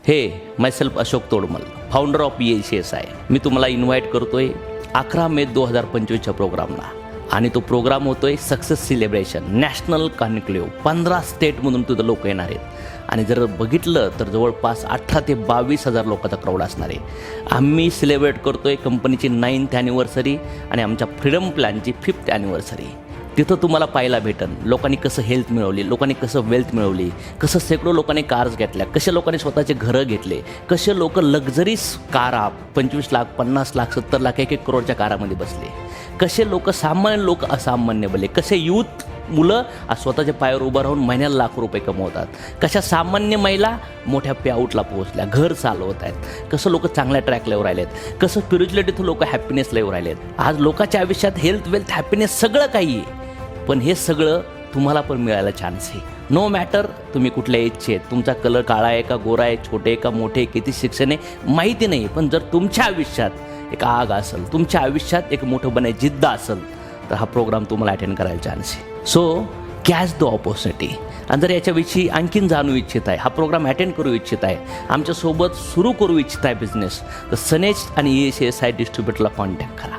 हे myself Ashok Todmal, founder of ESSI. मी तुम्हाला invite करतोय 11 मे 2025च्या प्रोग्रामला. आणि तो प्रोग्राम होतोय सक्सेस सेलिब्रेशन नॅशनल कॉन्क्लेव्ह. 15 स्टेटमधून तिथं लोक येणार आहेत. आणि जर बघितलं तर जवळपास 18 ते 22,000 लोकांचा क्राऊड असणार आहे. आम्ही सेलिब्रेट करतोय कंपनीची 9th ॲनिव्हर्सरी आणि आमच्या फ्रीडम प्लॅनची 5th ॲनिव्हर्सरी. तिथं तुम्हाला पाहायला भेटन लोकांनी कसं हेल्थ मिळवली, लोकांनी कसं वेल्थ मिळवली, कसं शेकडो लोकांनी कार्स घेतल्या, कसे लोकांनी स्वतःचे घरं घेतले, कसे लोक लक्झरीज कारा 25 लाख 50 लाख 70 लाख 1-1 करोडच्या कारामध्ये बसले, कसे लोक सामान्य लोक असामान्य बनले, कसे यूथ मुलं आज स्वतःच्या पायावर उभं राहून महिन्याला लाख रुपये कमवतात, कशा सामान्य महिला मोठ्या पेआउटला पोहोचल्या, घर चालवत आहेत, कसं लोक चांगल्या ट्रॅकला येऊ राहिलेत, कसं स्पिरिच्युअलिटी थ्रू लोक हॅपीनेसला येऊ राहिलेत. आज लोकांच्या आयुष्यात हेल्थ वेल्थ हॅपीनेस सगळं काही आहे. पण हे सगळं तुम्हाला पण मिळायला चान्स आहे. नो मॅटर तुम्ही कुठल्या एजचे आहेत, तुमचा कलर काळा आहे का गोरा आहे, छोटे का मोठे, किती शिक्षण आहे माहिती नाही. पण जर तुमच्या आयुष्यात एक आग असेल, तुमच्या आयुष्यात एक मोठं बनायची जिद्द असेल तर हा प्रोग्राम तुम्हाला अटेंड करायला चान्स आहे. So catch the opportunity. आणि जर याच्याविषयी आणखीन जाणू इच्छित आहे, हा प्रोग्राम अटेंड करू इच्छित आहे, आमच्यासोबत सुरू करू इच्छित आहे बिझनेस, तर सनेज आणि ESSI डिस्ट्रीब्युटरला कॉन्टॅक्ट करा.